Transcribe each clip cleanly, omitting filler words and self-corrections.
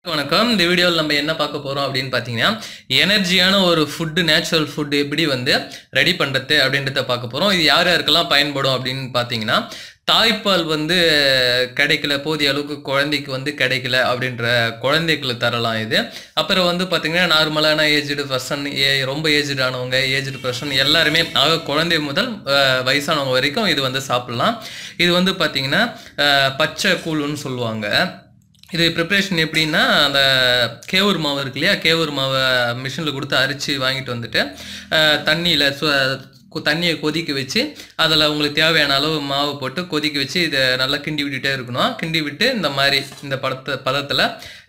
வணக்கம். இந்த வீடியோவில் நம்ம என்ன பார்க்க போறோம் அப்படின்னு பார்த்தீங்கன்னா, எனர்ஜியான ஒரு ஃபுட் நேச்சுரல் ஃபுட் எப்படி வந்து ரெடி பண்றது அப்படின்றத பார்க்க போறோம். இது யார் யாருக்கெல்லாம் பயன்படும் அப்படின்னு பார்த்தீங்கன்னா, தாய்ப்பால் வந்து கிடைக்கல, போதிய அளவுக்கு குழந்தைக்கு வந்து கிடைக்கல அப்படின்ற குழந்தைகளுக்கு தரலாம் இது. அப்புறம் வந்து பார்த்தீங்கன்னா, நார்மலான ஏஜ்டு பர்சன், ரொம்ப ஏஜ்டு ஆனவங்க, ஏஜ்டு பர்சன் எல்லாருமே, குழந்தை முதல் வயசானவங்க வரைக்கும் இது வந்து சாப்பிடலாம். இது வந்து பார்த்தீங்கன்னா பச்சை கூழுன்னு சொல்லுவாங்க. இது ப்ரிப்ரேஷன் எப்படின்னா, அந்த கேவுரு மாவு இருக்கு இல்லையா, கேவுரு மாவை மிஷினில் கொடுத்து அரைச்சி வாங்கிட்டு வந்துட்டு தண்ணியில் தண்ணியை கொதிக்க வச்சு அதில் உங்களுக்கு தேவையான அளவு மாவு போட்டு கொதிக்க வச்சு இதை நல்லா கிண்டி விட்டுட்டே இருக்கணும். கிண்டி விட்டு இந்த மாதிரி இந்த பதத்தில்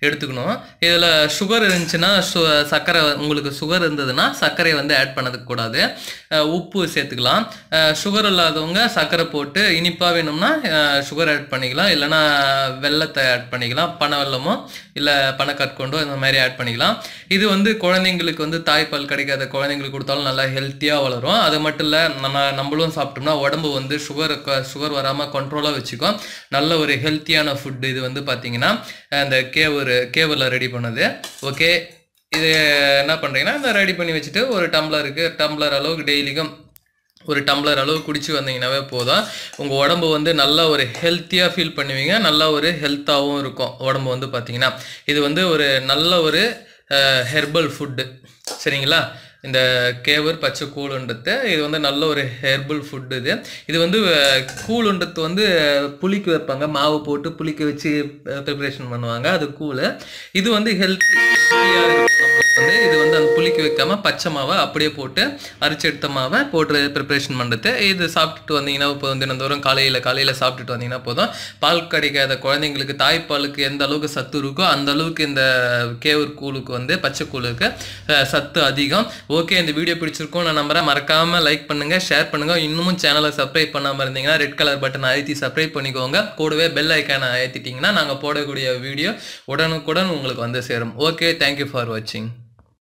எடுத்துக்கணும். இதில் சுகர் இருந்துச்சுன்னா சர்க்கரை, உங்களுக்கு சுகர் இருந்ததுன்னா சர்க்கரையை வந்து ஆட் பண்ணதுக்கு கூடாது. உப்பு சேர்த்துக்கலாம். சுகர் இல்லாதவங்க சர்க்கரை போட்டு இனிப்பாக வேணும்னா சுகர் ஆட் பண்ணிக்கலாம், இல்லைனா வெல்லத்தை ஆட் பண்ணிக்கலாம், பனை வெல்லமோ இல்லை பனை கற்கொண்டோ இந்த மாதிரி ஆட் பண்ணிக்கலாம். இது வந்து குழந்தைங்களுக்கு வந்து தாய்ப்பால் கிடைக்காத குழந்தைங்களுக்கு கொடுத்தாலும் நல்லா ஹெல்த்தியாக வளரும். அது மட்டும் இல்லை, நம்மளும் சாப்பிட்டோம்னா உடம்பு வந்து சுகர் வராமல் கண்ட்ரோலாக வச்சுக்கும். நல்ல ஒரு ஹெல்த்தியான ஃபுட்டு இது வந்து பார்த்தீங்கன்னா அந்த கேவரில் ரெடி பண்ணது. ஓகே, இது என்ன பண்ணுறீங்கன்னா, இந்த ரெடி பண்ணி வச்சுட்டு ஒரு டம்ளர் அளவுக்கு டெய்லிக்கும் ஒரு டம்ளர் அளவு குடிச்சு வந்தீங்கன்னாவே போதும். உங்கள் உடம்பு வந்து நல்லா ஒரு ஹெல்த்தியாக ஃபீல் பண்ணுவீங்க, நல்லா ஒரு ஹெல்த்தாகவும் இருக்கும் உடம்பு வந்து பார்த்தீங்கன்னா. இது வந்து ஒரு நல்ல ஒரு ஹெர்பல் ஃபுட்டு, சரிங்களா? இந்த கேவர் பச்சை கூழுன்றது இது வந்து நல்ல ஒரு ஹெர்பல் ஃபுட்டு. இது வந்து கூழுன்றது வந்து புளிக்க வைப்பாங்க, மாவு போட்டு புளிக்க வச்சு ப்ரிப்ரேஷன் பண்ணுவாங்க, அது கூழ். இது வந்து ஹெல்த்தியாக இருக்கும். வந்து இது வந்து அந்த புளிக்க வைக்காம பச்சை மாவை அப்படியே போட்டு அரைச்சி எடுத்த மாவை போட்டு ப்ரிப்ரேஷன் பண்ணுறது. இது சாப்பிட்டுட்டு வந்தீங்கன்னா இப்போ வந்து தினந்தோறும் காலையில் சாப்பிட்டுட்டு வந்தீங்கன்னா போதும். பால் கிடைக்காத குழந்தைங்களுக்கு தாய்ப்பாலுக்கு எந்த அளவுக்கு சத்து இருக்கோ அந்த அளவுக்கு இந்த கேவர் கூழுக்கு வந்து பச்சை கூழுக்கு சத்து அதிகம். ஓகே, இந்த வீடியோ பிடிச்சிருக்கும் நான் நம்புறேன். மறக்காமல் லைக் பண்ணுங்கள், ஷேர் பண்ணுங்கள். இன்னமும் சேனலை சப்ஸ்கிரைப் பண்ணாமல் இருந்தீங்கன்னா ரெட் கலர் பட்டன் அழுத்தி சப்ஸ்கிரைப் பண்ணிக்கோங்க. கூடவே பெல் ஐக்கானை அழுத்திட்டிங்கன்னா நாங்கள் போடக்கூடிய வீடியோ உடனுக்குடன் உங்களுக்கு வந்து சேரும். ஓகே, தேங்க்யூ ஃபார் வாட்சிங்.